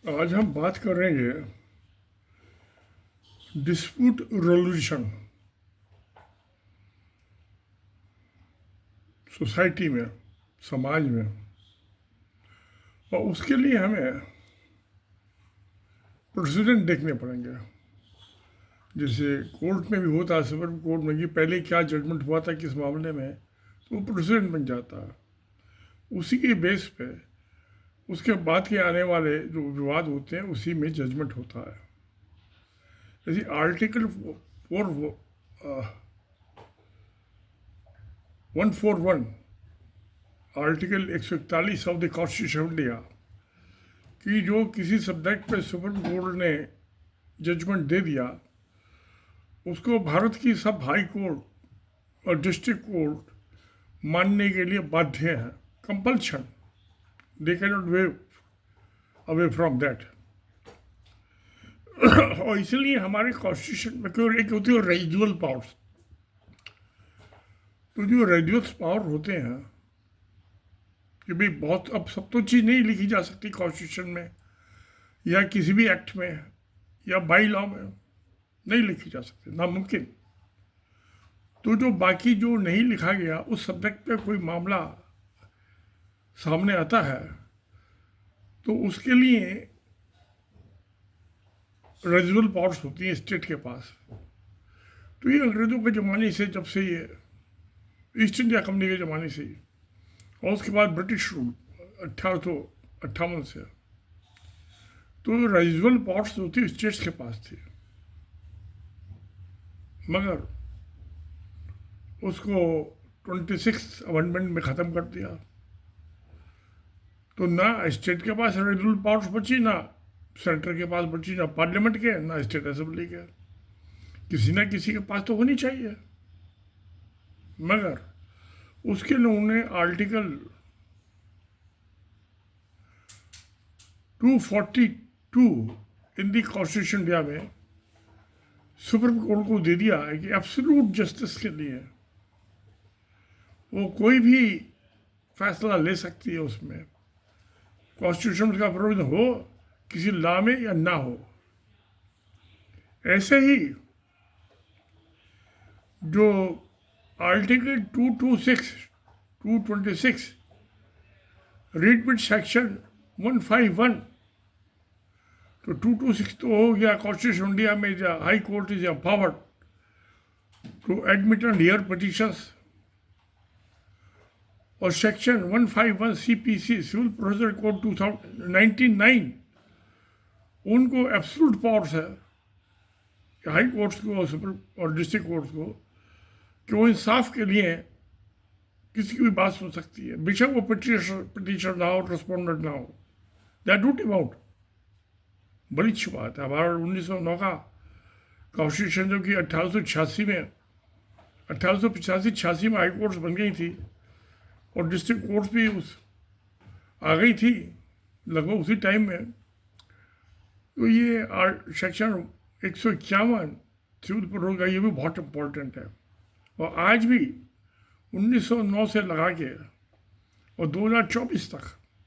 आज हम बात करेंगे डिस्प्यूट रेजोल्यूशन सोसाइटी में, समाज में। और उसके लिए हमें प्रेसिडेंट देखने पड़ेंगे। जैसे कोर्ट में भी होता है, सुप्रीम कोर्ट में, कि पहले क्या जजमेंट हुआ था किस मामले में, तो वो प्रेसिडेंट बन जाता है। उसी के बेस पे उसके बाद के आने वाले जो विवाद होते हैं उसी में जजमेंट होता है। जैसे article 141, article 141 of the constitution of India, कि जो किसी सब्जेक्ट पे सुप्रीम कोर्ट ने जजमेंट दे दिया, उसको भारत की सब हाई कोर्ट और डिस्ट्रिक्ट कोर्ट मानने के लिए बाध्य है। Compulsion, they can not wave away from that. और इसलिए हमारे कॉन्स्टिट्यूशन में क्यों एक होती है रेजिडुअल पावर्स। तो जो रेजिडुअल पावर होते हैं कि भाई बहुत, अब सब तो चीज़ नहीं लिखी जा सकती कॉन्स्टिट्यूशन में या किसी भी एक्ट में या बाई लॉ में, नहीं लिखी जा सकती, नामुमकिन। तो जो बाकी जो नहीं लिखा गया उस सब्जेक्ट पे कोई मामला सामने आता है तो उसके लिए रेजिडुअल पावर्स होती हैं स्टेट के पास। तो ये अंग्रेज़ों के ज़माने से, जब से ये ईस्ट इंडिया कंपनी के ज़माने से ही, और उसके बाद ब्रिटिश रूल 1858 से, तो रेजिडुअल पावर्स जो थी स्टेट्स के पास थी। मगर उसको 26 अमेंडमेंट में ख़त्म कर दिया। तो ना स्टेट के पास रेजिडुअल पावर्स बची, ना सेंटर के पास बची, ना पार्लियामेंट के, ना स्टेट असेंबली के। किसी ना किसी के पास तो होनी चाहिए। मगर उसके लिए उन्होंने आर्टिकल 242 इन दी कॉन्स्टिट्यूशन इंडिया में सुप्रीम कोर्ट को दे दिया है कि एब्सोल्यूट जस्टिस के लिए वो कोई भी फैसला ले सकती है। उसमें कॉन्स्टिट्यूशन का प्रोविजन हो किसी लॉ में या ना हो। ऐसे ही जो आर्टिकल 226 रीड विद सेक्शन 151, तो 226 तो हो गया कॉन्स्टिट्यूशन इंडिया में, high court is empowered to admit and hear petitions. और section 151 CPC, civil procedure code 1909, उनको एब्सोल्यूट पावर्स है हाई कोर्ट्स को और डिस्ट्रिक्ट कोर्ट्स को कि वो इंसाफ के लिए किसी की भी बात सुन सकती है, बेशक वो पिटिशन ना हो, रिस्पोंडेंट ना हो। दैट डू अमाउंट, बड़ी अच्छी बात है। हमारा 1909 का कॉन्स्टिट्यूशन जो कि 1886 में, 1885-86 में हाई कोर्ट्स बन गई थी और डिस्ट्रिक्ट कोर्ट्स भी उस आ गई थी लगभग उसी टाइम में। तो ये सेक्शन 151 सिविल प्रोसीजर का, ये भी बहुत इम्पोर्टेंट है। और आज भी 1909 से लगा के और 2024 तक,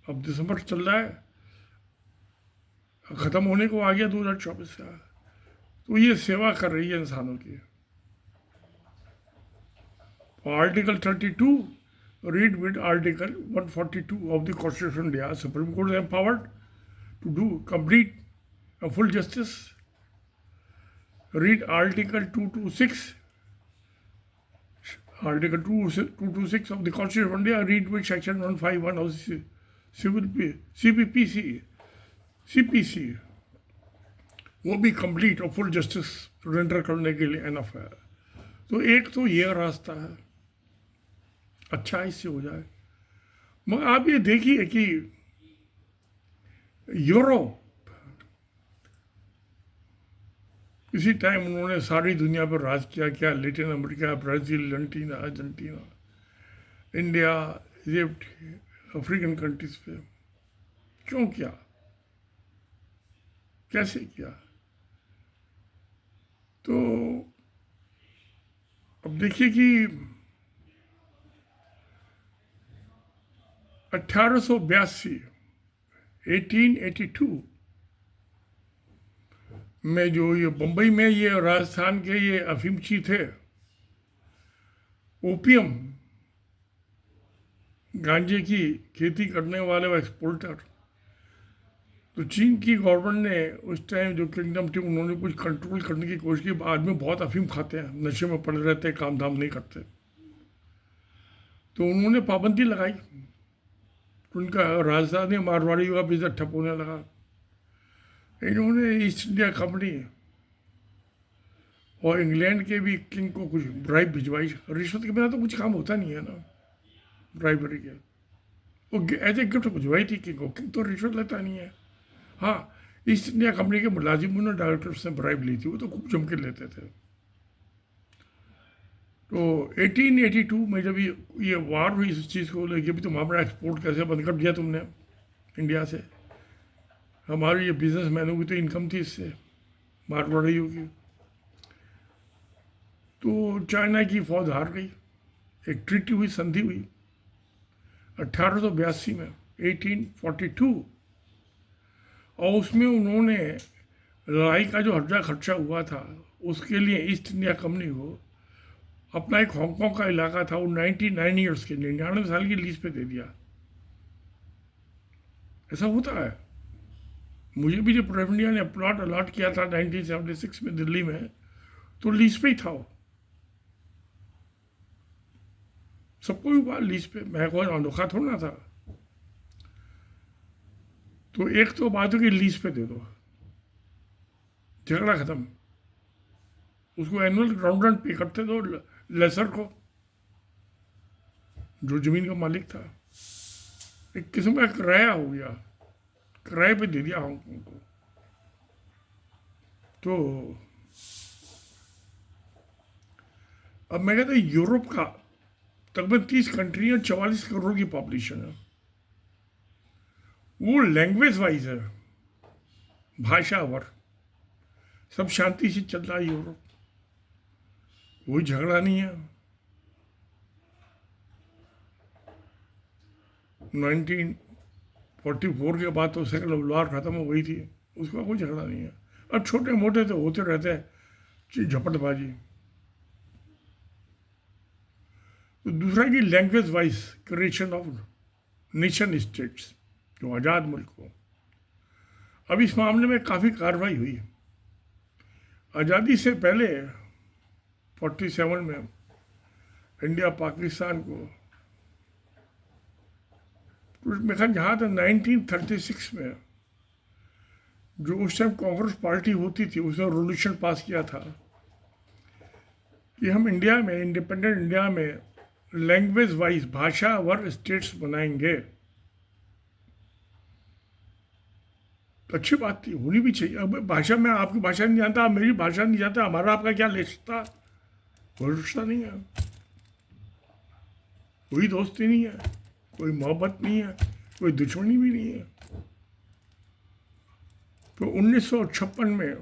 अब दिसंबर चल रहा है, ख़त्म होने को आ गया 2024 का, तो ये सेवा कर रही है इंसानों की। और article 32 read with article 142 of the constitution India, supreme court is empowered to do complete and full justice. Read Article 226, Article 226 of the Constitution of India. Read with Section 151 of the Civil CPC. वो भी complete और full justice render करने के लिए enough है। तो एक तो ये रास्ता है, अच्छा इससे हो जाए। मगर आप ये देखिए कि यूरोप, इसी टाइम उन्होंने सारी दुनिया पर राज किया। क्या Latin America, Brazil, Argentina, India, Egypt, African countries पे क्यों किया, कैसे किया? तो अब देखिए कि 1882 में जो ये बम्बई में ये राजस्थान के ये अफीमची थे, ओपियम गांजे की खेती करने वाले एक्सपोर्टर, तो चीन की गवर्नमेंट ने उस टाइम जो किंगडम थी उन्होंने कुछ कंट्रोल करने की कोशिश की। बाद में बहुत अफीम खाते हैं, नशे में पड़े रहते, काम धाम नहीं करते, तो उन्होंने पाबंदी लगाई, तो उनका राजधानी मारवाड़ी का बिजनेस ठप होने लगा। इन्होंने ईस्ट इंडिया कंपनी और इंग्लैंड के भी किंग को कुछ ब्राइब भिजवाई। रिश्वत के बिना तो कुछ काम होता नहीं है ना, ब्राइबरी के। वो एज ए गिफ्ट भिजवाई थी किंग को, किंग तो रिश्वत लेता नहीं है। हाँ, ईस्ट इंडिया कंपनी के मुलाजिमों ने डायरेक्टर्स ने ब्राइब ली थी, वो तो खूब जम के लेते थे। तो 1882 में जब ये वार हुई इस चीज़ को लेके भी, तुम हमारा एक्सपोर्ट कैसे बंद कर दिया तुमने इंडिया से, हमारी ये बिजनेस मैनों की तो इनकम थी इससे, मारवाड़ियों की। तो चाइना की फौज हार गई, एक ट्रीटी हुई, संधि हुई 1882 में, 1842, और उसमें उन्होंने लड़ाई का जो हर्जा खर्चा हुआ था उसके लिए ईस्ट इंडिया कंपनी को अपना एक हांगकांग का इलाका था, वो 99 ईयर्स के 99 साल की लीज पे दे दिया। ऐसा होता है। मुझे भी जब प्राइम इंडिया ने प्लॉट अलॉट किया था 1976 में दिल्ली में, तो लीज पे ही था वो, सबको भी हुआ लीज पे, मैं कोई अनोखा थोड़ा ना था। तो एक तो बात हो कि लीज पे दे दो, झगड़ा खत्म, उसको एनुअल ग्राउंड रेंट पे करते दो लेसर को, जो जमीन का मालिक था। एक किस्म का किराया हो गया, किराए पे दे दिया हांगकांग को। तो अब मैं कहता यूरोप का तकरीबन 30 कंट्री और 44 करोड़ की पॉपुलेशन है, वो लैंग्वेज वाइज है, भाषावर सब शांति से चल रहा है यूरोप, कोई झगड़ा नहीं है। 1944 के बाद तो सेकंड वर्ल्ड वॉर खत्म हो गई थी, उसका कोई झगड़ा नहीं है। अब छोटे मोटे तो होते रहते हैं झपटबाजी। तो दूसरा कि language wise creation of nation states, जो आज़ाद मुल्क हो। अब इस मामले में काफ़ी कार्रवाई हुई। आज़ादी से पहले 47 में इंडिया पाकिस्तान को, मेरे ख्याल यहाँ था 1936 में, जो उस टाइम कांग्रेस पार्टी होती थी, उसने रेजोल्यूशन पास किया था कि हम इंडिया में, इंडिपेंडेंट इंडिया में लैंग्वेज वाइज भाषावर स्टेट्स बनाएंगे। तो अच्छी बात थी, होनी भी चाहिए। अब भाषा में आपकी भाषा नहीं जानता, आप मेरी भाषा नहीं जानता, हमारा आपका क्या रिश्ता, कोई रिश्ता नहीं है, कोई दोस्ती नहीं है, कोई मोहब्बत नहीं है, कोई दुश्मनी भी नहीं है। तो 1956 में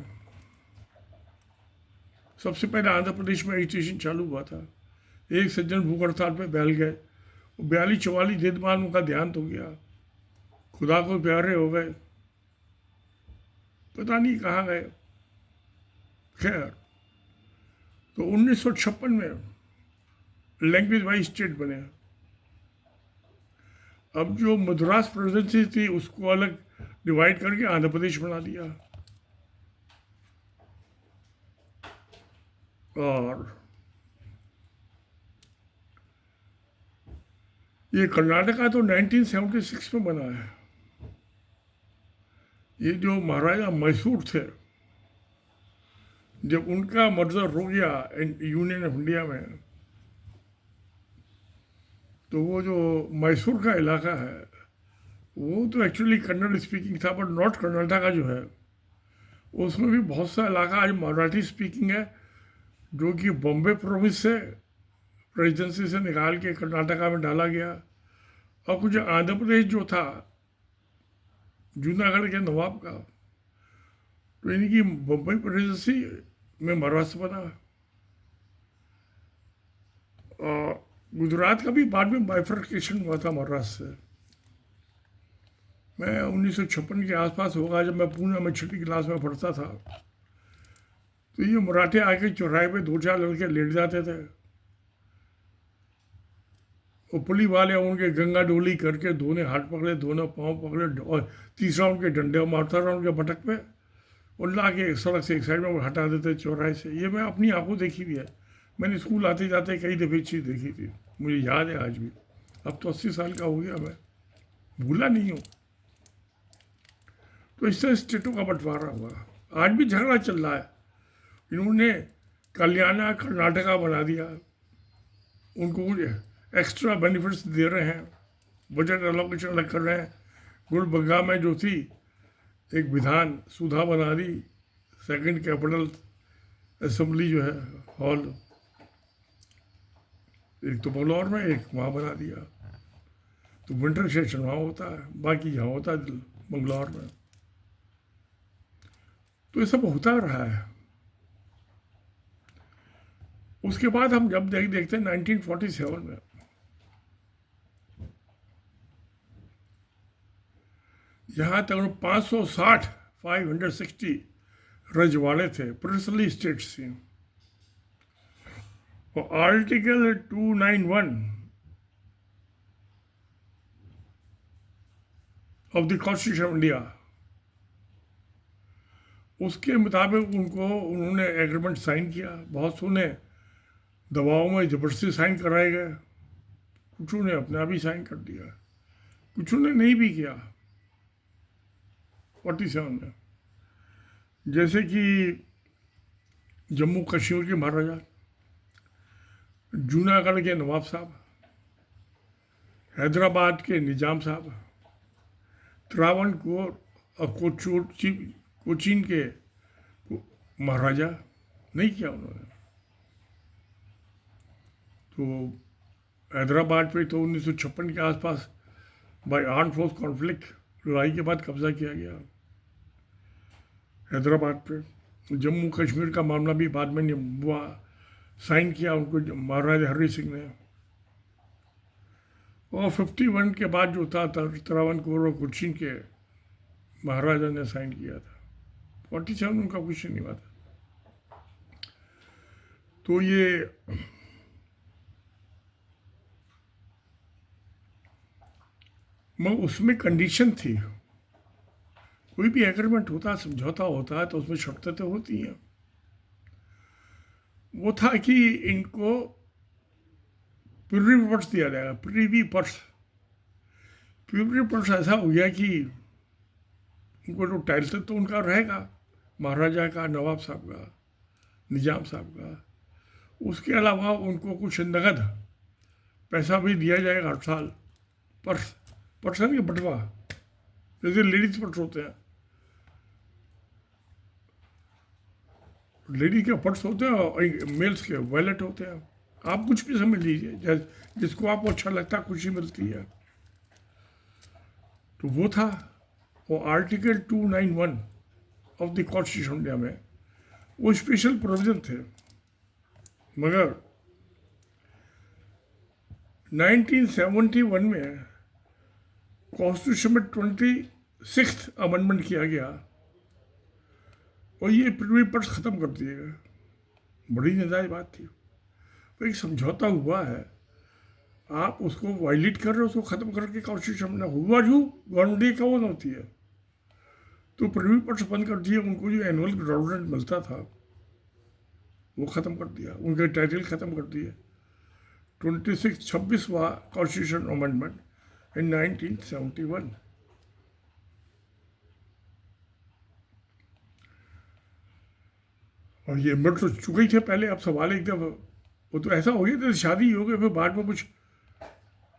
सबसे पहले आंध्र प्रदेश में एजुकेशन चालू हुआ था। एक सज्जन भूख हड़ताल पे बैल गए, 42-44 दिन बाद उनका देहांत हो गया, खुदा को प्यारे हो गए, पता नहीं कहाँ गए। खैर, तो 1956 में लैंग्वेज वाइज स्टेट बने। अब जो मद्रास प्रेसिडेंसी थी उसको अलग डिवाइड करके आंध्र प्रदेश बना दिया, और ये कर्नाटका तो 1976 में बना है। ये जो महाराजा मैसूर थे, जब उनका मर्जर हो गया यूनियन ऑफ इंडिया में, तो वो जो मैसूर का इलाका है वो तो एक्चुअली कन्नड़ स्पीकिंग था, बट नॉर्थ कर्नाटका जो है उसमें भी बहुत सा इलाका आज मराठी स्पीकिंग है, जो कि बॉम्बे प्रोविंस से प्रेसिडेंसी से निकाल के कर्नाटका में डाला गया। और कुछ आंध्र प्रदेश जो था जूनागढ़ के नवाब का, तो इनकी बम्बई प्रेसिडेंसी में महाराष्ट्र बना। और गुजरात का भी बाद में बाइफर्केशन हुआ था महाराष्ट्र से। मैं 1956 के आसपास होगा जब मैं पुणे में छठी क्लास में पढ़ता था, तो ये मराठे आके चौराहे पे 2-4 लड़के लेट जाते थे, वो पुलिस वाले उनके गंगा डोली करके दोनों हाथ पकड़े, दोनों पाँव पकड़े, और तीसरा उनके डंडे मारता रहा उनके बटक पे, और ला के सड़क से एक साइड में हटा देते चौराहे से। ये मैं अपनी आंखों देखी भी है, मैंने स्कूल आते जाते कई दफ़े चीज़ देखी थी, मुझे याद है आज भी। अब तो 80 साल का हो गया, मैं भूला नहीं हूँ। तो इस तरह स्टेटों का बंटवारा हुआ। आज भी झगड़ा चल रहा है। इन्होंने कल्याणा कर्नाटका बना दिया, उनको एक्स्ट्रा बेनिफिट्स दे रहे हैं, बजट एलोकेशन अलग कर रहे हैं। गुलबर्गा में जो थी एक विधान सुधा बना दी, सेकंड कैपिटल असेंबली जो है हॉल, एक तो बंगलौर में, एक वहाँ बना दिया। तो विंटर सेशन वहाँ होता है, बाकी यहाँ होता है बंगलौर में। तो ये सब होता रहा है। उसके बाद हम जब देखते हैं 1947 में, यहाँ तक 560 रजवाड़े थे, प्रिंसली स्टेट्स थी। और article 291 of the constitution of India, उसके मुताबिक उन्होंने एग्रीमेंट साइन किया। बहुत सुने दबाव में जबरदस्ती साइन कराए गए, कुछ ने अपने आप ही साइन कर दिया, कुछ ने नहीं भी किया 47 में। जैसे कि जम्मू कश्मीर के महाराजा, जूनागढ़ के नवाब साहब, हैदराबाद के निजाम साहब, त्रावणकोर और कोचीन के महाराजा, नहीं किया उन्होंने। तो हैदराबाद पे तो 1956 के आसपास बाय आर्म फोर्स कॉन्फ्लिक्ट, लड़ाई के बाद कब्जा किया गया हैदराबाद पे। जम्मू कश्मीर का मामला भी बाद में हुआ, साइन किया उनको महाराजा हरि सिंह ने। और 51 के बाद जो था त्रावणकोर और कोचीन के महाराजा ने साइन किया था। 47 उनका कुछ नहीं हुआ था। तो ये उसमें कंडीशन थी, कोई भी एग्रीमेंट होता है, समझौता होता है, तो उसमें शर्तें तो होती हैं। वो था कि इनको प्रिवी पर्स दिया जाएगा, प्रिवी पर्स। प्रिवी पर्स ऐसा हो गया कि उनको जो टाइटल तो उनका रहेगा, महाराजा का, नवाब साहब का, निजाम साहब का, उसके अलावा उनको कुछ नगद पैसा भी दिया जाएगा हर साल। पर्स, पर्सन के बटवा, जैसे लेडीज पर्स होते हैं, लेडी के पर्स होते हैं और मेल्स के वॉलेट होते हैं। आप कुछ भी समझ लीजिए, जिसको आपको अच्छा लगता है, खुशी मिलती है। तो वो था, वो article 291 of the constitution India में वो स्पेशल प्रोविजन थे। मगर 1971 में कॉन्स्टिट्यूशन में 26th अमेंडमेंट किया गया और ये प्रिवी पर्स ख़त्म कर दिए गए। बड़ी नाजायज बात थी। तो एक समझौता हुआ है, आप उसको वायलेट कर रहे हो, उसको ख़त्म करके कॉन्स्टिट्यूशन में हुआ जो गवर्नमेंट का वो होती है। तो प्रिवी पर्स बंद कर दिए, उनको जो एनुअल ग्राउंड मिलता था वो ख़त्म कर दिया, उनके टाइटल ख़त्म कर दिए। 26वां कॉन्स्टिट्यूशन अमेंडमेंट इन 1971। और ये मिट तो चुके ही थे पहले। अब सवाल एकदम वो तो ऐसा हो गया था, शादी हो गई, फिर बाद में कुछ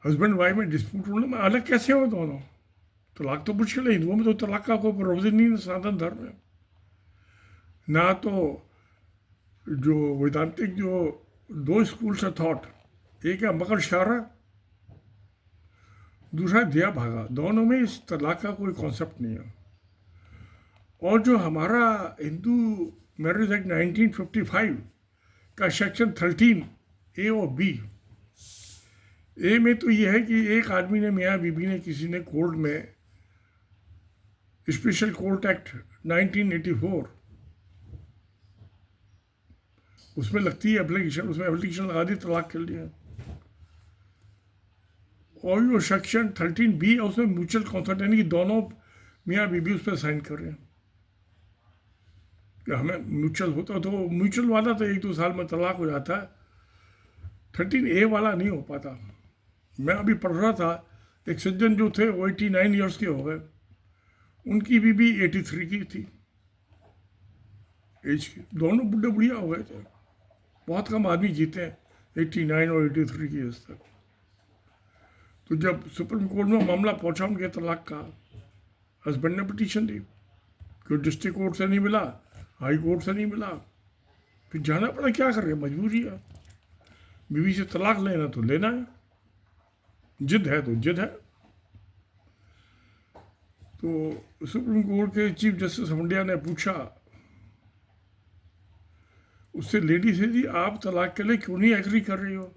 हस्बैंड वाइफ में डिस्प्यूट होने में अलग कैसे हो दोनों? तलाक तो मुश्किल है, हिंदुओं में तो तलाक का कोई प्रोविजन नहीं है सनातन धर्म में। ना तो जो वैदांतिक जो 2 स्कूल्स ऑफ थॉट, एक है मकर शारा, दूसरा दिया भागा, दोनों में इस तलाक का कोई कॉन्सेप्ट नहीं है। और जो हमारा हिंदू मैरिज एक्ट 1955 का सेक्शन 13 ए और बी, ए में तो यह है कि एक आदमी ने, मियाँ बीबी ने, किसी ने कोर्ट में स्पेशल कोर्ट एक्ट 1984 उसमें लगती है एप्लीकेशन, उसमें एप्लीकेशन लगा दी, तलाक कर लिया। और जो सेक्शन 13B है उसमें म्यूचुअल कंसेंट, यानी कि दोनों मियाँ बीबी उस पर साइन कर रहे हैं कि हमें म्यूचुअल होता, तो म्यूचुअल वाला तो 1-2 साल में तलाक हो जाता है, 13A वाला नहीं हो पाता। मैं अभी पढ़ रहा था, एक सज्जन जो थे वो 89 ईयर्स के हो गए, उनकी बीबी 83 की थी एज की, दोनों बुढ़े बुढ़िया हो गए थे। बहुत कम आदमी जीते हैं 89 और 83 की एज तक। तो जब सुप्रीम कोर्ट में मामला पहुंचा उनके तलाक का, हस्बैंड ने पिटीशन दी कि डिस्ट्रिक्ट कोर्ट से नहीं मिला, हाई कोर्ट से नहीं मिला, फिर जाना पड़ा, क्या कर रहे हैं, मजबूरी है। बीवी से तलाक लेना तो लेना है, जिद है तो जिद है। तो सुप्रीम कोर्ट के चीफ जस्टिस मंडिया ने पूछा उससे, लेडी से, जी आप तलाक के लिए क्यों नहीं एग्री कर रही हो?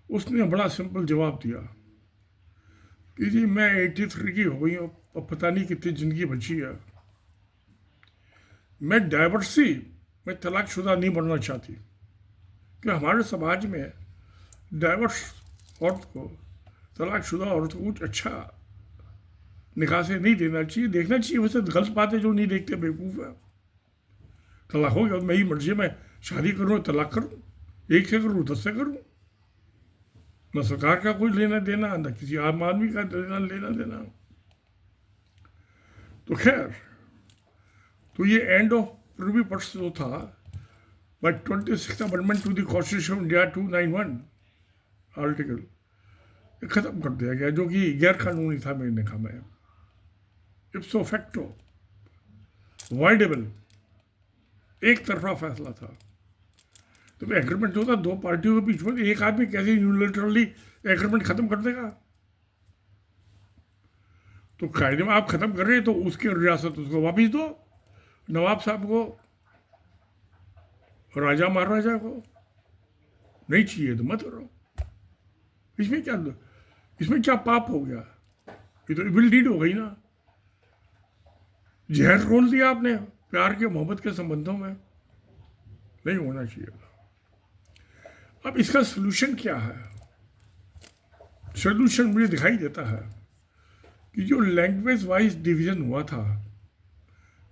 उसने बड़ा सिंपल जवाब दिया कि जी मैं 83 की हो गई हूँ, अब पता नहीं कितनी ज़िंदगी बची है, मैं डाइवर्सी, मैं तलाकशुदा नहीं बनना चाहती, कि हमारे समाज में डाइवर्स औरत को, तलाकशुदा औरत को कुछ अच्छा निकाह से नहीं देना चाहिए, देखना चाहिए। वैसे गलत बात है, जो नहीं देखते बेवकूफ़ है। तलाक हो गया, मेरी मर्जी, मैं शादी करूँ तलाक करूँ, 1 से करूँ 10 से करूँ, न सरकार का कोई लेना देना, न किसी आम आदमी का लेना देना। तो खैर, तो ये एंड ऑफ प्रिवी पर्स जो था, by 26th amendment to the constitution India 291 article, ख़त्म कर दिया गया, जो कि गैर कानूनी था मेरे निगाह में, इप्सो फैक्टो वाइडेबल, एक तरफा फैसला था। तो एग्रीमेंट होता 2 पार्टियों के बीच में, एक आदमी कैसे यूनिलैटरली एग्रीमेंट खत्म कर देगा? तो कायदे में आप खत्म कर रहे हैं तो उसकी रियासत उसको वापिस दो, नवाब साहब को, राजा महाराजा को। नहीं चाहिए तो मत करो। इसमें क्या पाप हो गया? ये तो इविल डीड हो गई ना। जहर घोल दिया आपने प्यार के, मोहब्बत के संबंधों में, नहीं होना चाहिए। अब इसका सोल्यूशन क्या है? सोल्यूशन मुझे दिखाई देता है कि जो लैंग्वेज वाइज डिवीज़न हुआ था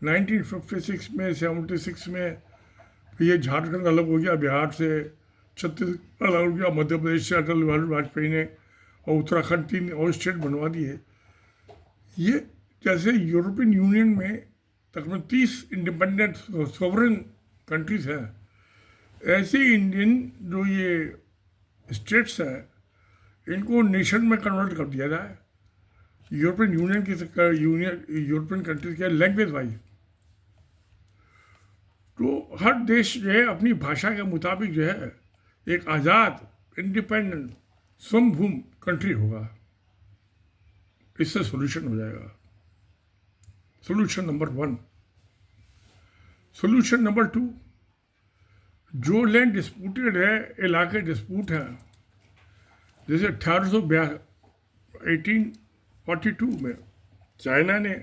1956 में, 76 में, ये झारखंड अलग हो गया बिहार से, छत्तीसगढ़ अलग हो गया मध्य प्रदेश से, अटल बिहारी वाजपेयी ने, और उत्तराखंड 3 और स्टेट बनवा दिए। ये जैसे यूरोपियन यूनियन में तकरीबन 30 इंडिपेंडेंट सॉवरेन कंट्रीज हैं, ऐसे इंडियन जो ये स्टेट्स हैं, इनको नेशन में कन्वर्ट कर दिया जाए यूरोपियन यूनियन की, यूरोपियन कंट्रीज के लैंग्वेज वाइज। तो हर देश जो है अपनी भाषा के मुताबिक जो है एक आज़ाद, इंडिपेंडेंट, समभूम कंट्री होगा। इससे सोल्यूशन हो जाएगा। Solution number 1। सोल्यूशन नंबर 2, जो लैंड डिस्प्यूटेड है, इलाके डिस्प्यूट है, जैसे 1842 में चाइना ने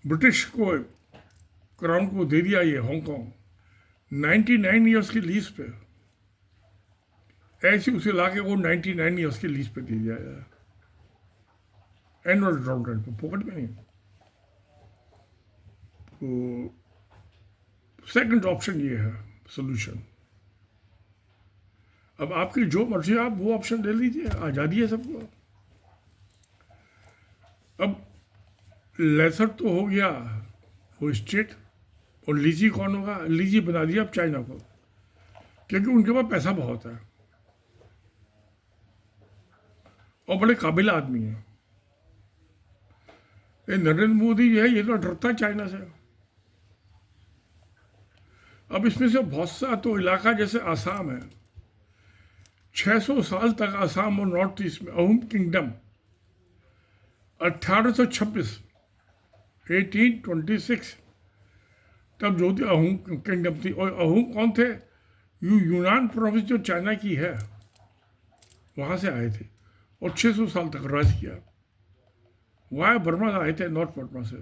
ब्रिटिश को, क्राउन को दे दिया ये हांगकांग 99 ईयर्स की लीज पे। ऐसे उस इलाके को 99 ईयर्स की लीज पे दे दिया जाए, एनुअल ग्राउंड रेंट पे, पॉकेट में नहीं। तो सेकंड ऑप्शन ये है सोल्यूशन। अब आपकी जो मर्जी, आप वो ऑप्शन ले लीजिए, आज़ादी है सबको। अब लेसर तो हो गया वो स्टेट, और लीजी कौन होगा? लीजी बना दिया अब चाइना को, क्योंकि उनके पास पैसा बहुत है और बड़े काबिल आदमी हैं। ये नरेंद्र मोदी जो है, ये तो डरता है चाइना से। अब इसमें से बहुत सा तो इलाका, जैसे आसाम है, 600 साल तक आसाम और नॉर्थ ईस्ट में अहूम किंगडम, 1826 1826 तब जो थी अहूम किंगडम थी। और अहूम कौन थे? यूनान प्रोविंस जो चाइना की है, वहाँ से आए थे और 600 साल तक राज किया। वहाँ बर्मा आए थे, नॉर्थ बर्मा से।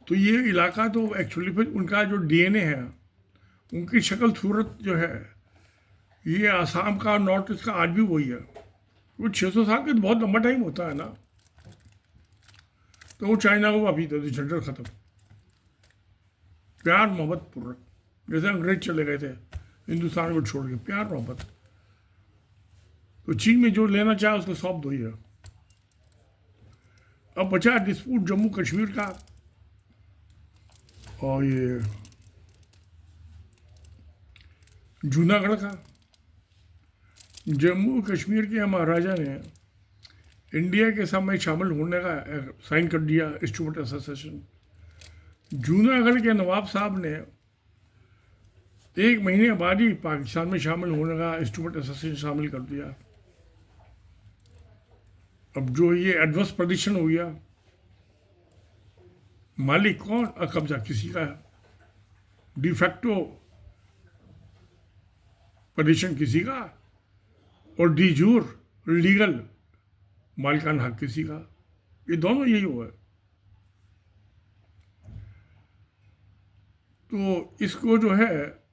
तो ये इलाका तो एक्चुअली फिर उनका जो डीएनए है, उनकी शक्ल सूरत जो है, ये आसाम का नॉर्थ ईस्ट का आज भी वही है। वो 600 साल के तो बहुत लंबा टाइम होता है ना। तो वो चाइना को अभी दे दो, झंझट खत्म, प्यार मोहब्बत पूर्वक, जैसे अंग्रेज चले गए थे हिंदुस्तान को छोड़ के, प्यार मोहब्बत। तो चीन में जो लेना चाहे उसको सौंप दो ही है। अब बचा डिस्प्यूट जम्मू कश्मीर का और ये जूनागढ़ का। जम्मू कश्मीर के महाराजा ने इंडिया के साथ में शामिल होने का साइन कर दिया इंस्ट्रूमेंट एसोसिएशन। जूनागढ़ के नवाब साहब ने 1 महीने बाद ही पाकिस्तान में शामिल होने का इंस्ट्रूमेंट एसोसिएशन शामिल कर दिया। अब जो ये एडवर्स पोजीशन हो गया, मालिक कौन, कब्जा किसी का है, डिफैक्टो पोजीशन किसी का, और डी जूर लीगल मालिकाना हक किसी का। ये दोनों यही हुआ है। तो इसको जो है,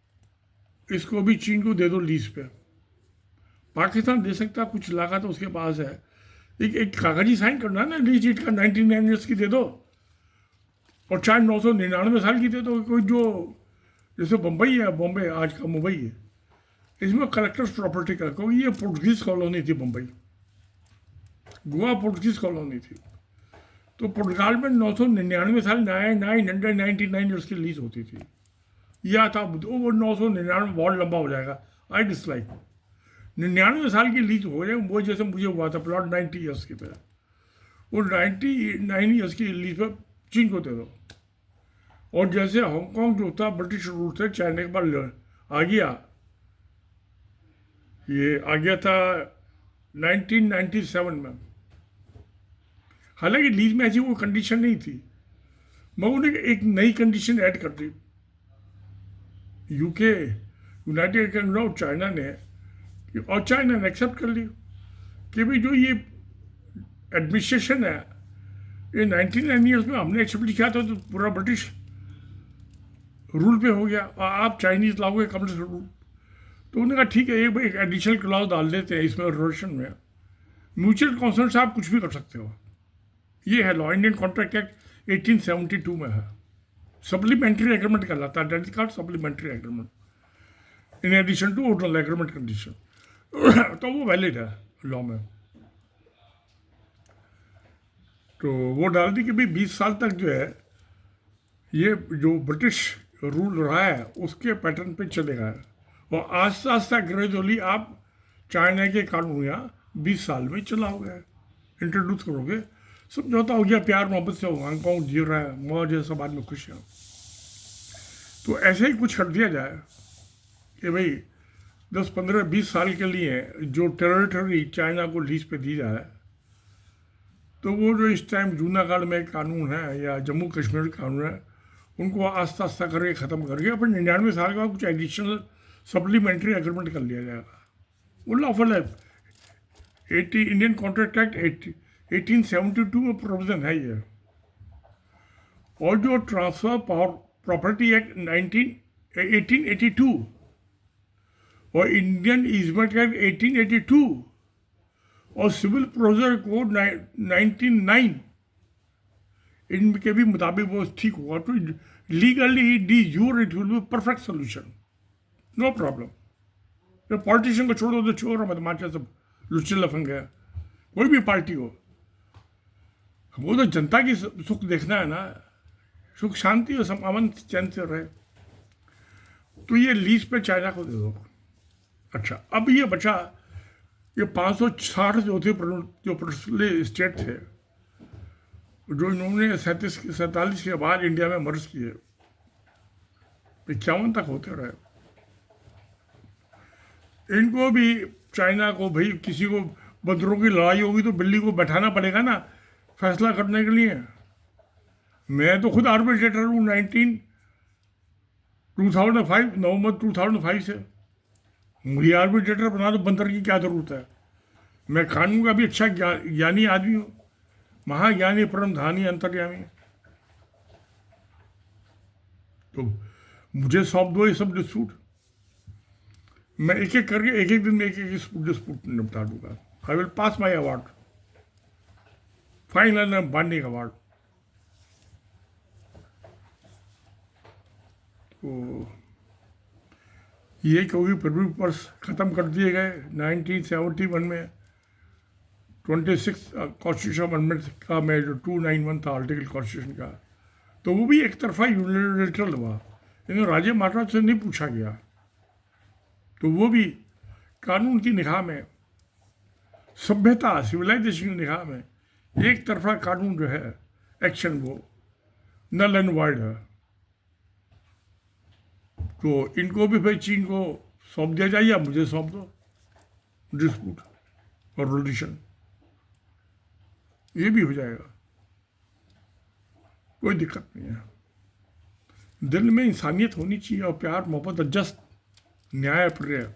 इसको भी चीन को दे दो लीज पे। पाकिस्तान दे सकता, कुछ इलाका तो उसके पास है। एक कागजी साइन करना है ना लीज का, 99 ईयर्स की दे दो, और चाहे 999 साल की दे दो। कोई जो जैसे बम्बई है, बॉम्बे आज का मुंबई है, इसमें कलेक्टर्स प्रॉपर्टी का, क्योंकि ये पुर्तगीज कॉलोनी थी बम्बई, गोवा पुर्तगीज कॉलोनी थी। तो पुर्तगाल में 999 साल 999 ईयर्स की लीज होती थी। या था वो 999 बहुत लंबा हो जाएगा, आई डिसलाइक। 99 साल की लीज हो जाए, वो जैसे मुझे हुआ था प्लॉट 90 ईयर्स की तरह। वो 99 ईयर्स की लीज पर चीन को दे दो। और जैसे हांगकॉन्ग जो था ब्रिटिश रूल से चाइना के बाद आ गया, ये आ गया था 1997 में। हालांकि लीज में ऐसी कोई कंडीशन नहीं थी, मगर उन्हें एक नई कंडीशन ऐड कर दी यूके, यूनाइटेड किंगडम और चाइना ने, और चाइना ने एक्सेप्ट कर ली कि भाई जो ये एडमिनिस्ट्रेशन है, ये 99 ईयर्स में हमने एक्सेप्ट किया था, तो पूरा ब्रिटिश रूल पे हो गया, और आप चाइनीज लाओगे कम्युनिस्ट रूल। तो उन्होंने कहा ठीक है, एक एडिशनल क्लॉज डाल देते हैं इसमें रिजर्वेशन में, म्यूचुअल कंसर्न से आप कुछ भी कर सकते हो। ये है लॉ, इंडियन कॉन्ट्रैक्ट एक्ट 1872 में है, सप्लीमेंट्री एग्रीमेंट कहलाता है, that is called supplementary agreement in addition to original agreement condition. तो वो वैलिड है लॉ में। तो वो डाल दी कि भाई 20 साल तक जो है ये जो ब्रिटिश रूल रहा है उसके पैटर्न पे चलेगा, और आस्ता आस्ता ग्रेजुअली आप चाइना के कानून यहाँ 20 साल में चलाओगे, इंट्रोड्यूस करोगे। समझौता हो गया, प्यार मोहब्बत से हांगकॉन्ग जी रहा है, मौज है, सब आदमी खुश हैं। तो ऐसे ही कुछ कर दिया जाए कि भाई 10, 15, 20 साल के लिए जो टेरिटरी चाइना को लीज पे दी जाए, तो वो जो इस टाइम जूनागढ़ में कानून है या जम्मू कश्मीर कानून है, उनको आस्ता आस्ता करके ख़त्म करके फिर 99 साल का कुछ एडिशनल सप्लीमेंट्री एग्रीमेंट कर लिया जाएगा। वो लॉफुल है। इंडियन कॉन्ट्रैक्ट एक्ट 1872 में प्रोविजन है ये। और जो ट्रांसफर प्रॉपर्टी एक्ट 1882 और इंडियन ईजमेंट एक्ट 1882 और सिविल प्रोसीजर कोड 1909, इनके भी मुताबिक वो ठीक हुआ तो legally de jure it will be perfect solution, no problem. तो पॉलिटिशियन को छोड़ो तो चोर और बदमाश सब लुच्चे लफंग है, कोई भी पार्टी हो, वो तो जनता की सुख देखना है ना, सुख शांति और अमन चैन से रहे। तो ये लीज पे चाइना को दे दो। अच्छा, अब ये बचा ये 560 जो थे, जो पिछले स्टेट थे, जो इन्होंने 47 के बाद इंडिया में मर्ज किए, 51 तक होते रहे। इनको भी चाइना को भाई किसी को बंदरों की लड़ाई होगी तो बिल्ली को बैठाना पड़ेगा ना फैसला करने के लिए। मैं तो खुद आर्बिट्रेटर हूँ 2005 नवंबर 2005 से। मुझे आर्बिट्रेटर बना दो, बंदर की क्या ज़रूरत है। मैं कानून का भी अच्छा ज्ञानी आदमी हूँ, महाज्ञानी परम धानी अंतर्यामी। तो मुझे सौंप दो ये सब डिस्प्यूट, मैं एक एक करके एक एक दिन में एक एक डिस्प्यूट निपटा दूंगा। I will pass my award, final and binding award. तो ये क्योंकि प्रिव्यू पेपर्स ख़त्म कर दिए गए 1971 में 26 कॉन्स्टिट्यूशन अमेंडमेंट का में जो 291 था आर्टिकल कॉन्स्टिट्यूशन का, तो वो भी एक तरफा यूनिलैटरल हुआ, लेकिन राजे महाराज से नहीं पूछा गया। तो वो भी कानून की निगाह में, सभ्यता सिविलाइजेशन की निगाह में एक तरफा कानून जो है, एक्शन, वो नल एंड वाइड है। तो इनको भी भाई चीन को सौंप दिया जाए या मुझे सौंप दो डिस्प्यूट और रोल्यूशन, ये भी हो जाएगा, कोई दिक्कत नहीं है। दिल में इंसानियत होनी चाहिए और प्यार मोहब्बत, जस्ट न्याय प्रिय।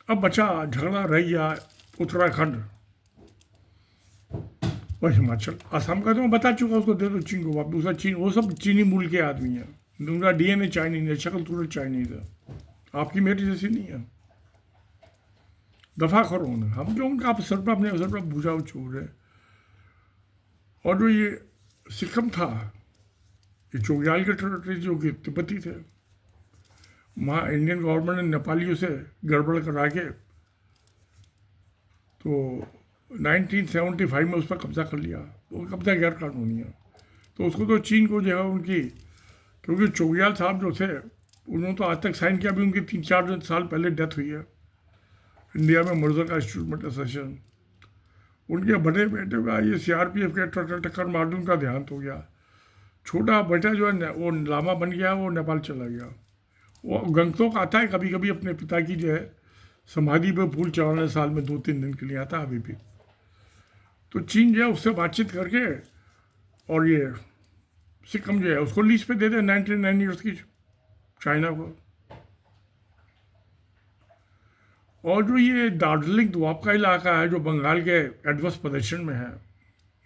अब बचा झगड़ा रह गया उत्तराखंड और हिमाचल। असम का तो मैं बता चुका, उसको दे दो चीन को वापस। दूसरा चीन, वो सब चीनी मूल के आदमी हैं, उनका डीएनए चाइनीज है, शक्ल सूरत चाइनीज है, आपकी मेरी जैसी नहीं है। दफा करो उन्हें, हम जो उनका आप सर पर अपने सर पर भूजा छोड़ रहे। और जो ये सिक्किम था, ये चोग्याल के टेरिटरी जो कि तिब्बती थे, वहाँ इंडियन गवर्नमेंट ने नेपालियों से गड़बड़ करा के तो 1975 में उस पर कब्जा कर लिया। वो कब्जा गैर कानूनी है, तो उसको तो चीन को जो है उनकी, क्योंकि चोग्याल साहब जो थे उन्होंने तो आज तक साइन किया, भी उनकी 3-4 साल पहले डेथ हुई है इंडिया में मर्डर का इंस्टीट्यूट असेसन। उनके बड़े बेटे का ये सीआरपीएफ के टक्कर मार दूँ का देहांत हो गया। छोटा बेटा जो है वो लामा बन गया, वो नेपाल चला गया। वो गंगटोक आता है कभी कभी अपने पिता की जो है समाधि पे फूल चढ़ाने, साल में 2-3 दिन के लिए आता है अभी भी। तो चीन जो है उससे बातचीत करके और ये सिक्किम जो है उसको लीज पे दे दे 99 ईयर्स की चाइना को। और जो ये दार्जिलिंग दोआब का इलाका है जो बंगाल के एडवर्स पोजीशन में है,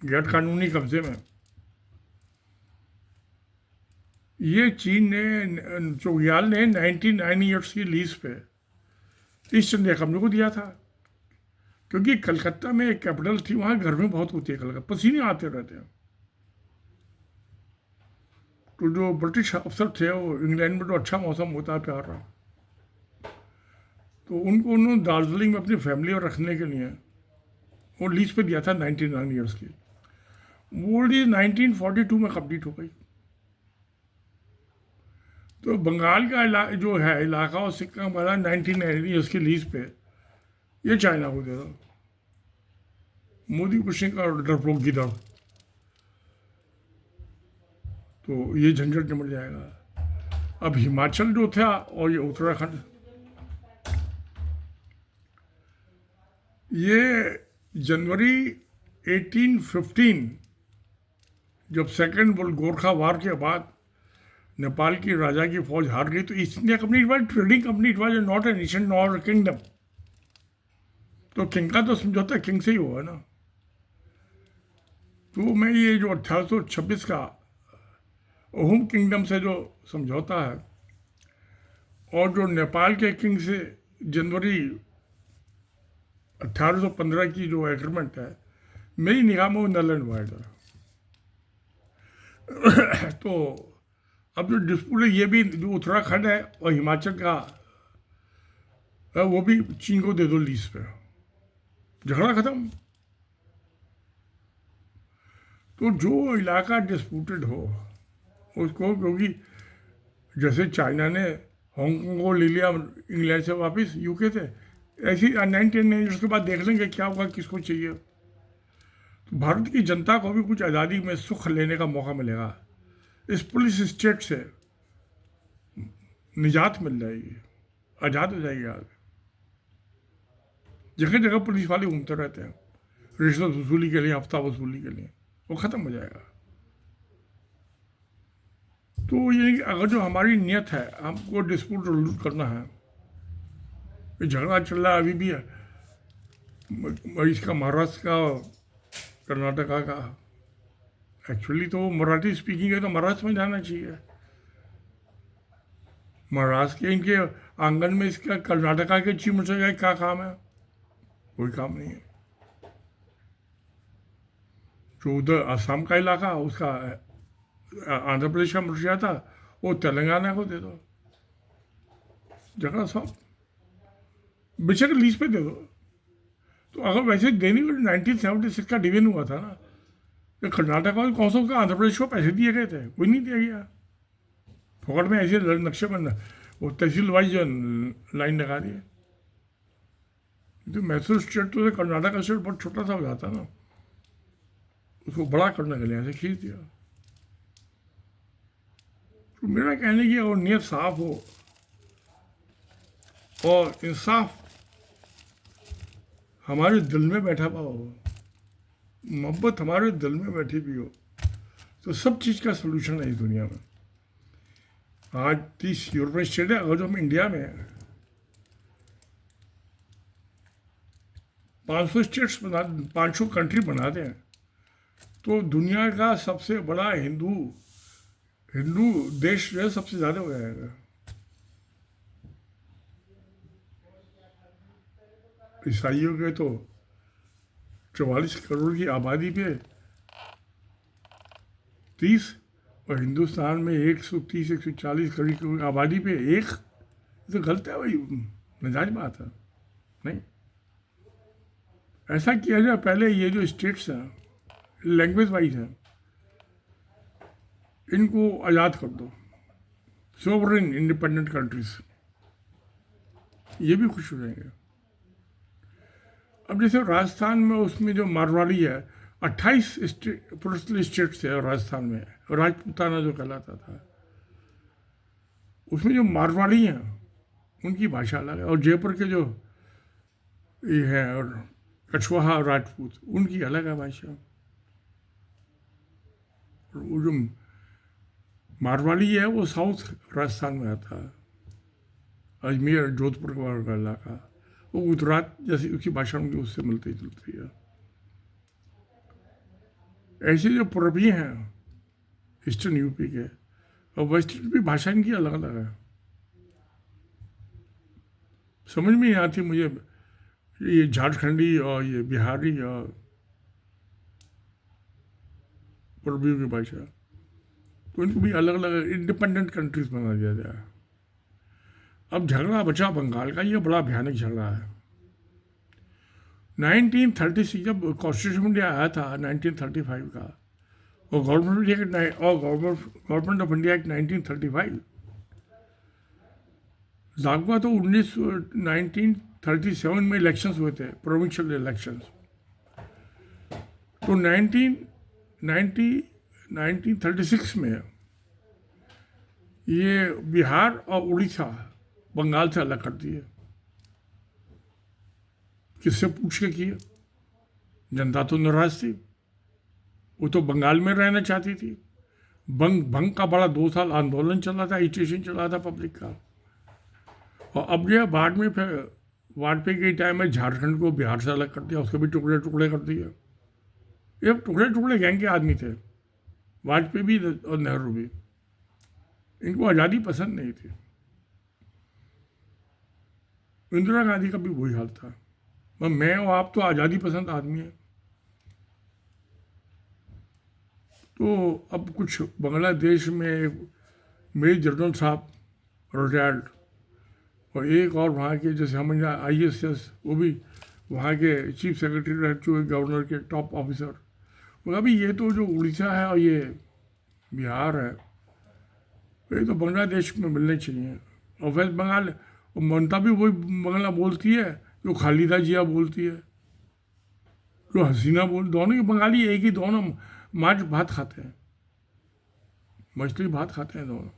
गैर कानूनी कब्जे में, ये चीन ने, चोग्याल ने 99 ईयर्स की लीज पे ईस्ट इंडिया कंपनी को दिया था। क्योंकि कलकत्ता में एक कैपिटल थी, वहाँ गर्मी बहुत होती है, कलकत्ता पसीने आते रहते हैं। तो जो ब्रिटिश अफसर थे, वो इंग्लैंड में तो अच्छा मौसम होता है प्यारा, तो उनको उन्होंने दार्जिलिंग में अपनी फैमिली और रखने के लिए वो लीज पे दिया था 99 ईयर्स की। वो लीज 1942 में कंप्लीट हो गई। तो बंगाल का जो है इलाका और सिक्किम वाला 1999 ईयर्स की लीज पे ये चाइना को दे दो। मोदी कुछ नहीं कर, डरपोक गिदड़, तो ये झंझट निमट जाएगा। अब हिमाचल जो था और ये उत्तराखंड, ये जनवरी 1815 जब सेकेंड वर्ल्ड गोरखा वार के बाद नेपाल की राजा की फौज हार गई, तो east India company it was trading company, it was not a nation not a kingdom. तो किंग का तो समझौता किंग से ही हुआ ना। तो मैं ये जो 1826 का ओहम किंगडम से जो समझौता है और जो नेपाल के किंग से जनवरी 1815 की जो एग्रीमेंट है, मेरी निगाह में वो नल एंड वाइड है। तो अब जो डिस्प्यूट है ये भी जो उत्तराखंड है और हिमाचल का वो भी चीन को दे दो लीज पे, झगड़ा खत्म। तो जो इलाका डिस्प्यूटेड हो उसको, क्योंकि जैसे चाइना ने हांगकांग को ले लिया इंग्लैंड से वापस यूके से, ऐसी 19 ईयर्स के बाद देख लेंगे क्या होगा, किसको चाहिए। तो भारत की जनता को भी कुछ आज़ादी में सुख लेने का मौका मिलेगा, इस पुलिस स्टेट से निजात मिल जाएगी, आज़ाद हो जाएगी। आगे जगह जगह पुलिस वाले घूमते रहते हैं रिश्वत वसूली के लिए, हफ्ता वसूली के लिए, वो ख़त्म हो जाएगा। तो ये अगर जो हमारी नियत है, हमको डिस्प्यूट रिजोल्व करना है, झगड़ा चल रहा है अभी भी है इसका महाराष्ट्र का, कर्नाटका का, एक्चुअली तो मराठी स्पीकिंग है तो महाराष्ट्र में जाना चाहिए। महाराष्ट्र के इनके आंगन में इसका कर्नाटका के चीफ मिनिस्टर का क्या काम है? कोई काम नहीं है। जो उधर असम का इलाका उसका आंध्र प्रदेश का मुखिया था, वो तेलंगाना को दे दो, जगह सब बेशक लीज पे दे दो। तो अगर वैसे देनी हो 1976 का डिवीजन हुआ था ना, तो कर्नाटक और कौन का आंध्र प्रदेश को पैसे दिए गए थे? कोई नहीं दिया गया। फोकट में ऐसे नक्शे बंद वो तहसील वाइज जो लाइन लगा दी। तो मैसूर स्टेट तो कर्नाटक का स्टेट बहुत छोटा सा हो जाता ना, उसको बड़ा करने के लिए ऐसे खींच दिया। तो मेरा कहने की अगर नीयत साफ हो और इंसाफ हमारे दिल में बैठा हुआ हो, मोहब्बत हमारे दिल में बैठी भी हो, तो सब चीज़ का सलूशन है इस दुनिया में। आज 30 यूरोपियन स्टेट है, अगर जो हम इंडिया में 500 स्टेट्स बना 500 कंट्री बना दें तो दुनिया का सबसे बड़ा हिंदू देश जो है सबसे ज़्यादा हो जाएगा। ईसाइयों के तो 44 करोड़ की आबादी पे 30 और हिंदुस्तान में 130-140 करोड़ की आबादी पे एक, तो गलत है भाई, नजायज बात है। नहीं, ऐसा किया जाए पहले ये जो स्टेट्स हैं लैंग्वेज वाइज हैं इनको आज़ाद कर दो, सोवरेन इंडिपेंडेंट कंट्रीज, ये भी खुश हो जाएंगे। अब जैसे राजस्थान में उसमें जो मारवाड़ी है 28 प्रोटेस्टेंट स्टेट्स है राजस्थान में, राजपूताना जो कहलाता था, उसमें जो मारवाड़ी हैं उनकी भाषा अलग है, और जयपुर के जो ये हैं और कछवाहा राजपूत उनकी अलग है भाषा। और वो जो मारवाड़ी है वो साउथ राजस्थान में आता है, अजमेर जोधपुर का इलाका, वो गुजरात जैसी उसकी भाषा उनकी उससे मिलती जुलती है। ऐसे जो पूर्वी हैं ईस्टर्न यूपी के और वेस्टर्न भी भाषा इनकी अलग अलग है। समझ में नहीं आती मुझे ये झारखंडी और ये बिहारी और पूर्वी की भाषा, तो इनको भी अलग अलग इंडिपेंडेंट कंट्रीज बना दिया जाए। अब झगड़ा बचा बंगाल का, ये बड़ा भयानक झगड़ा है। 1936 जब कॉन्स्टिट्यूशन इंडिया आया था 1935 का, और गवर्नमेंट ऑफ इंडिया एक्ट 1935 लागू हुआ, तो 1937 में इलेक्शंस हुए थे, प्रोविंशियल इलेक्शंस। तो 1936 में ये बिहार और उड़ीसा बंगाल से अलग कर दिए। किससे पूछ के किए? जनता तो नाराज थी, वो तो बंगाल में रहना चाहती थी। भंग का बड़ा 2 साल आंदोलन चला था, एजिटेशन चला था पब्लिक का। और अब जो बाद में फिर वाजपेयी के टाइम में झारखंड को बिहार से अलग कर दिया, उसके भी टुकड़े टुकड़े कर दिए। ये टुकड़े टुकड़े गैंग के आदमी थे, वाजपेयी भी और नेहरू भी। इनको आज़ादी पसंद नहीं थी। इंदिरा गांधी का भी वही हाल था। मैं और आप तो आज़ादी पसंद आदमी है। तो अब कुछ बांग्लादेश में मेजर जनरल साहब रिटायर्ड, और एक और वहाँ के जैसे हम IAS वो भी वहाँ के चीफ सेक्रेटरी रह चुके, गवर्नर के टॉप ऑफिसर। वो अभी ये तो जो उड़ीसा है और ये बिहार है, ये तो बांग्लादेश में मिलने चाहिए। और वेस्ट बंगाल, और ममता भी वही बंगला बोलती है जो खालिदा जिया बोलती है, जो हसीना दोनों के बंगाली एक ही, दोनों माछ भात खाते हैं, मछली भात खाते हैं दोनों,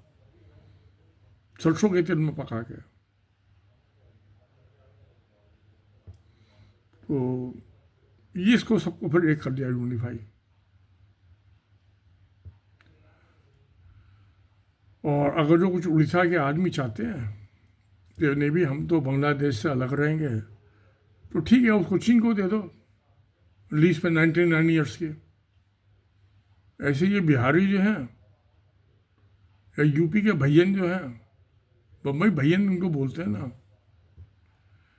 सरसों के तेल में पका के। तो ये इसको सबको फिर एक कर दिया, यूनिफाई। और अगर जो कुछ उड़ीसा के आदमी चाहते हैं कि नहीं भी हम तो बांग्लादेश से अलग रहेंगे, तो ठीक है, उसको चीन को दे दो लीज पे 99 ईयर्स की। ऐसे ये बिहारी जो हैं या यूपी के भैयन जो हैं, बम्बई भैयन उनको बोलते हैं ना,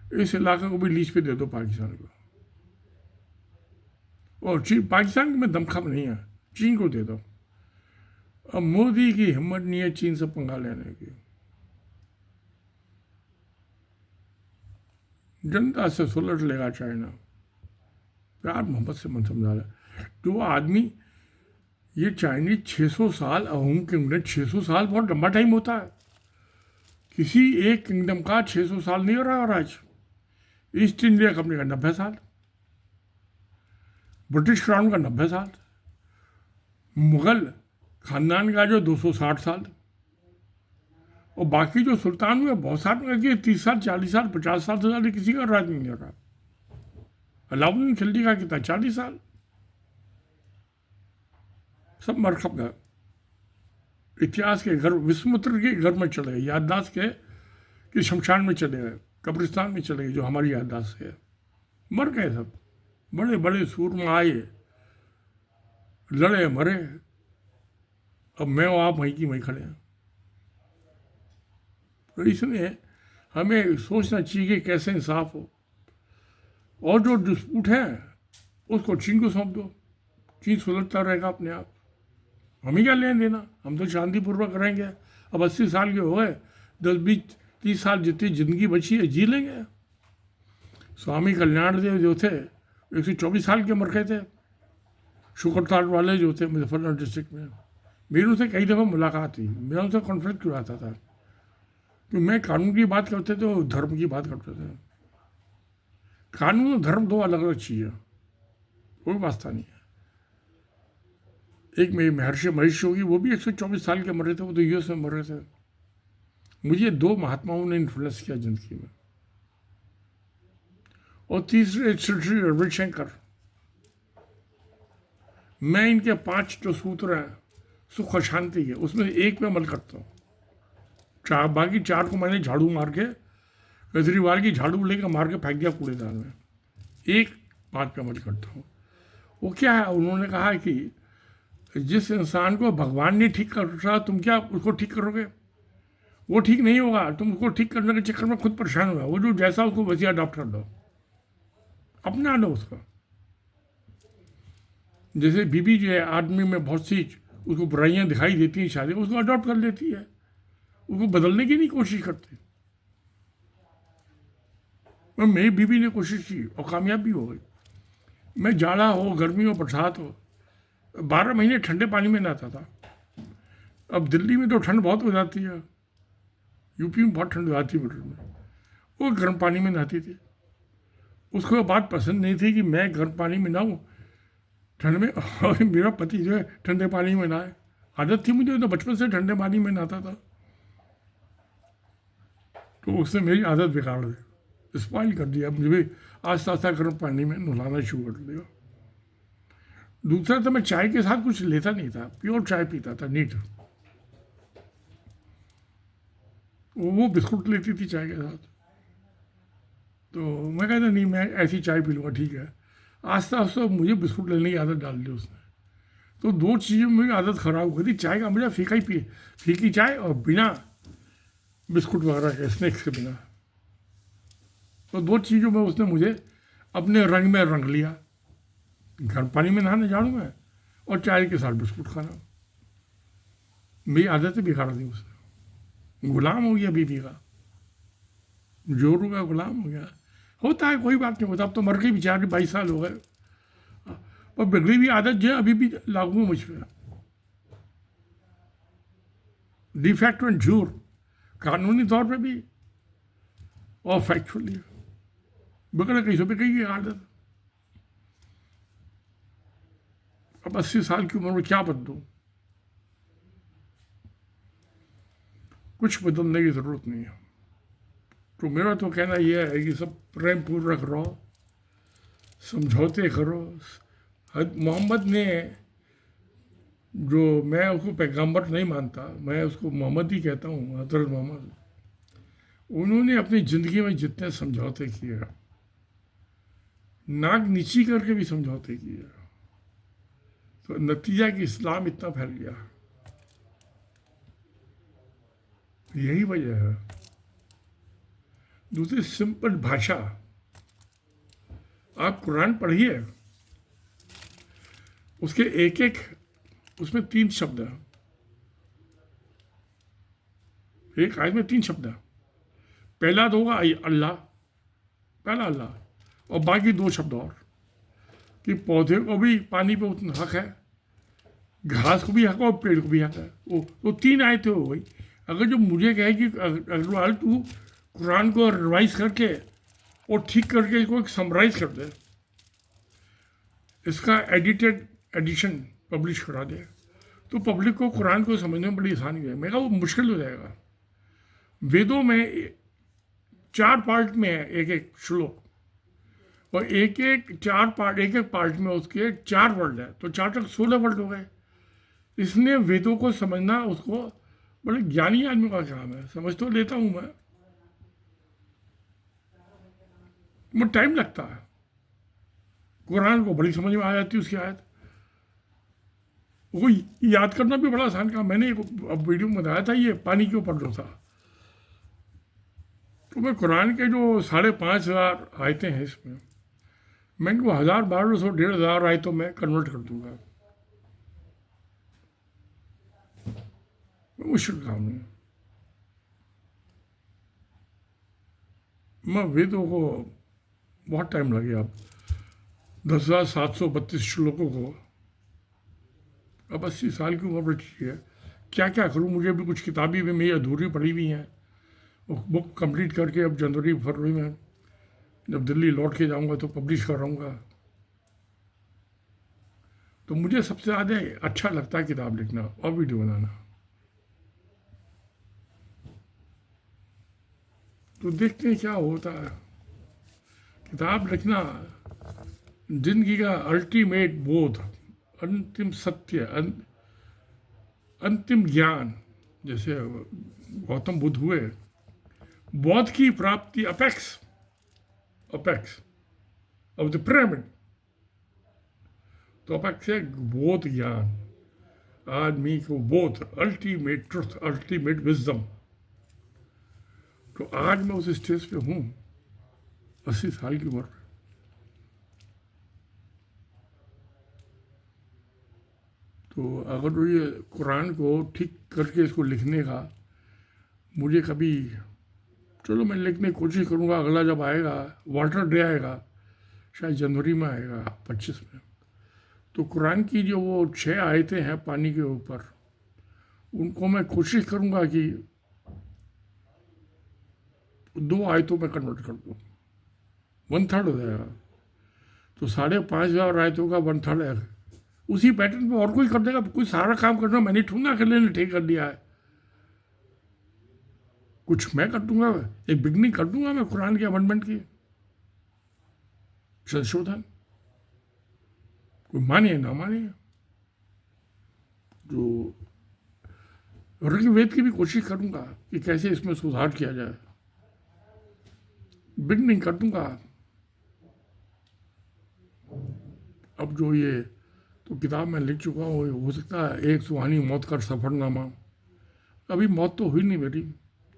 इस इलाके को भी लीज पे दे दो पाकिस्तान को। और चीन, पाकिस्तान में दमखम नहीं है, चीन को दे दो। अब मोदी की हिम्मत नहीं है चीन से पंगा लेने की। जनता से सुलट लेगा चाइना, प्यार मोहब्बत से मन समझा रहा। तो वो आदमी, ये चाइनीज 600 साल, अहोम किंगडम 600 साल बहुत लंबा टाइम होता है। किसी एक किंगडम का 600 साल नहीं हो रहा और आज ईस्ट इंडिया कंपनी का 90 साल, ब्रिटिश क्राउन का 90 साल, मुगल खानदान का जो 260 साल, और बाकी जो सुल्तान हुए बहुत सारे के 30 साल 40 साल 50 साल से ज़्यादा किसी का राज नहीं हो रहा। अलाउद्दीन खिलजी का कितना 40 साल, सब मर खप गए। इतिहास के घर, विस्मुत्र के घर में चले गए, याददाश्त के कि शमशान में चले गए, कब्रिस्तान में चले गए, जो हमारी याददाश्त है। मर गए सब, बड़े बड़े सूरमा आए, लड़े मरे, अब मैं और आप वहीं की वहीं खड़े हैं। तो इसलिए हमें सोचना चाहिए कि कैसे इंसाफ हो, और जो डिस्प्यूट है उसको चीन को सौंप दो, चीन सुलझता रहेगा अपने आप। हमें क्या लेना देना, हम तो शांतिपूर्वक रहेंगे। अब 80 साल के हो गए, 10-20-30 साल जितनी जिंदगी बची है जी लेंगे। स्वामी कल्याण देव जो थे 124 साल के मर गए थे। शुक्रताल वाले जो थे मुजफ्फरनगर डिस्ट्रिक्ट में, मेरी उनसे कई दफ़ा मुलाकात हुई, मेरा उनसे कॉन्फ्लिक्ट क्यों आता था कि मैं कानून की बात करते थे और धर्म की बात करते थे। कानून और धर्म दो अलग अलग चीज़ें, कोई वास्ता नहीं है। एक मेरी महर्षि महेश योगी, वो भी 124 साल के मर रहे थे, वो तो यूएस में मर रहे थे। मुझे 2 महात्माओं ने इन्फ्लुएंस किया जिंदगी में। और तीसरे श्री रविशंकर, मैं इनके 5 जो सूत्र हैं सुख और शांति के, उसमें एक पे अमल करता हूँ। बाकी 4 को मैंने झाड़ू मार के, केजरीवाल की झाड़ू लेकर मार के फेंक दिया कूड़ेदान में। एक बात पे अमल करता हूँ। वो क्या है, उन्होंने कहा कि जिस इंसान को भगवान ने ठीक कर रहा, तुम क्या उसको ठीक करोगे? वो ठीक नहीं होगा, तुम उसको ठीक करने के चक्कर में खुद परेशान होगा। वो जो जैसा उसको वैसे अडॉप्ट कर दो, अपना लो उसको। जैसे बीबी जो है, आदमी में बहुत सी उसको बुराइयां दिखाई देती हैं, शादी उसको अडॉप्ट कर लेती है, उसको बदलने की नहीं कोशिश करती। और मेरी बीबी ने कोशिश की और कामयाब भी हो गई। मैं जाड़ा हो, गर्मी हो, बरसात हो, 12 महीने ठंडे पानी में नहाता था। अब दिल्ली में तो ठंड बहुत हो जाती है, यूपी में बहुत ठंड हो जाती है, वो गर्म पानी में नहाती थी। उसको बात पसंद नहीं थी कि मैं गर्म पानी में नहाऊँ ठंड में, और मेरा पति जो है ठंडे पानी में नहाए। आदत थी मुझे, तो बचपन से ठंडे पानी में नहाता था, तो उसने मेरी आदत बिगाड़ दी, स्पॉइल कर दिया। मुझे भी आस्ता आस्ता गर्म पानी में नहलाना शुरू कर दिया। दूसरा तो मैं चाय के साथ कुछ लेता नहीं था, प्योर चाय पीता था, नीट। वो बिस्कुट लेती थी चाय के साथ, तो मैं कहता नहीं, मैं ऐसी चाय पी लूँगा, ठीक है। आस्ता आस्ता मुझे बिस्कुट लेने की आदत डाल दी उसने। तो 2 चीज़ों में आदत ख़राब हो गई थी, चाय का मुझे फीका ही पी, फीकी चाय और बिना बिस्कुट वगैरह के, स्नैक्स के बिना। तो 2 चीज़ों में उसने मुझे अपने रंग में रंग लिया, गर्म पानी में नहाने झाड़ू में, और चाय के साथ बिस्कुट खाना। मेरी आदतें बिगाड़ दी उसने, गुलाम हो गया बीबी का, जोरू का गुलाम हो गया। होता है, कोई बात नहीं होता। अब तो मर गई बेचारी, 22 साल हो गए, और बिगड़ी हुई आदत जो है अभी भी लागू है मुझ पर। डिफैक्ट एंड जूर, कानूनी तौर पे भी और फैक्चुअली बिगड़ गई, सो बिगड़ी आदत। अब 80 साल की उम्र में क्या बदलूं? कुछ बदलने की ज़रूरत नहीं है। तो मेरा तो कहना यह है कि सब प्रेम पूर्वक रहो, समझौते करो। मोहम्मद ने, जो मैं उसको पैगंबर नहीं मानता, मैं उसको मोहम्मद ही कहता हूँ, हज़रत मोहम्मद, उन्होंने अपनी ज़िंदगी में जितने समझौते किए, नाक नीची करके भी समझौते किए, तो नतीजा कि इस्लाम इतना फैल गया, यही वजह है। दूसरी सिंपल भाषा, आप कुरान पढ़िए, उसके एक एक उसमें 3 शब्द हैं, एक आयत में 3 शब्द हैं। पहला तो होगा अल्लाह, पहला अल्लाह, और बाकी 2 शब्द और कि पौधे को भी पानी पे उतना हक है, घास को भी हक है और पेड़ को भी हक है। वो 3 आयतें हो गई। अगर जो मुझे कहे कि अग्रवाल तू कुरान को रिवाइज करके और ठीक करके इसको एक समराइज कर दे, इसका एडिटेड एडिशन पब्लिश करा दे, तो पब्लिक को कुरान को समझने में बड़ी आसानी है। मैं कहा वो मुश्किल हो जाएगा। वेदों में 4 पार्ट में है एक एक श्लोक, और एक एक पार्ट में उसके 4 वर्ड है, तो 4 तक 16 वर्ड हो गए। इसलिए वेदों को समझना उसको बड़े ज्ञानी आदमी का काम है। समझ तो लेता हूँ मैं, मुझे टाइम लगता है। कुरान को बड़ी समझ में आ जाती है उसकी आयत, वो याद करना भी बड़ा आसान काम। मैंने अब वीडियो में बताया था, ये पानी के ऊपर जो था, तो मैं कुरान के जो 5,500 आयतें हैं इसमें, मैं इनको 1,000, 1,200, 1,500 आयतों में कन्वर्ट कर दूंगा। मुश्किल काम नहीं। मैं वेदों को बहुत टाइम लगे। अब 10,732 श्लोकों को, अब 80 साल की उम्र बची है, क्या क्या करूँ। मुझे भी कुछ किताबें भी मेरी अधूरी पड़ी हुई हैं, वो बुक कंप्लीट करके अब जनवरी फरवरी में जब दिल्ली लौट के जाऊंगा तो पब्लिश कराऊंगा। तो मुझे सबसे ज़्यादा अच्छा लगता है किताब लिखना और वीडियो बनाना। तो देखते हैं क्या होता है। किताब लिखना जिंदगी का अल्टीमेट बोध, अंतिम सत्य, अंतिम ज्ञान। जैसे गौतम बुद्ध हुए, बौद्ध की प्राप्ति, अपेक्स ऑफ द पिरामिड, तो अपेक्स है बोध ज्ञान, आदमी को बोध, अल्टीमेट ट्रुथ, अल्टीमेट विजडम। तो आज मैं उस स्टेज पे हूँ 80 साल की उम्र में। तो अगर ये कुरान को ठीक करके इसको लिखने का मुझे कभी, चलो मैं लिखने की कोशिश करूँगा। अगला जब आएगा, वाटर डे आएगा, शायद जनवरी में आएगा 25 में, तो कुरान की जो वो 6 आयतें हैं पानी के ऊपर, उनको मैं कोशिश करूँगा कि 2 आयतों में कन्वर्ट कर दूँ। 1/3 हो जाएगा, तो 5,500 आयतों का 1/3 है। उसी पैटर्न पे और कोई कर देगा, कोई सारा काम करना मैंने ठूंगा कर लेने ठीक कर दिया है। कुछ मैं कर दूंगा, एक बिगनिंग कर दूंगा मैं कुरान के अमेंडमेंट की, संशोधन। कोई माने ना माने, जो ऋग्वेद की भी कोशिश करूंगा कि कैसे इसमें सुधार किया जाए, बिगनिंग कर दूंगा। अब जो ये तो किताब में लिख चुका हूँ, हो सकता है एक सुहानी मौत का सफरनामा। अभी मौत तो हुई नहीं मेरी,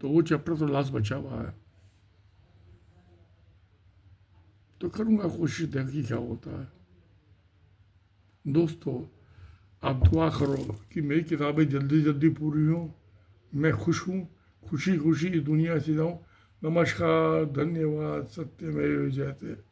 तो वो चैप्टर तो लास्ट बचा हुआ है। तो करूँगा कोशिश, देखिए क्या होता है। दोस्तों, आप दुआ करो कि मेरी किताबें जल्दी जल्दी पूरी हों, मैं खुश हूँ, खुशी खुशी इस दुनिया से जाऊँ। नमस्कार, धन्यवाद, सत्यमेव जयते।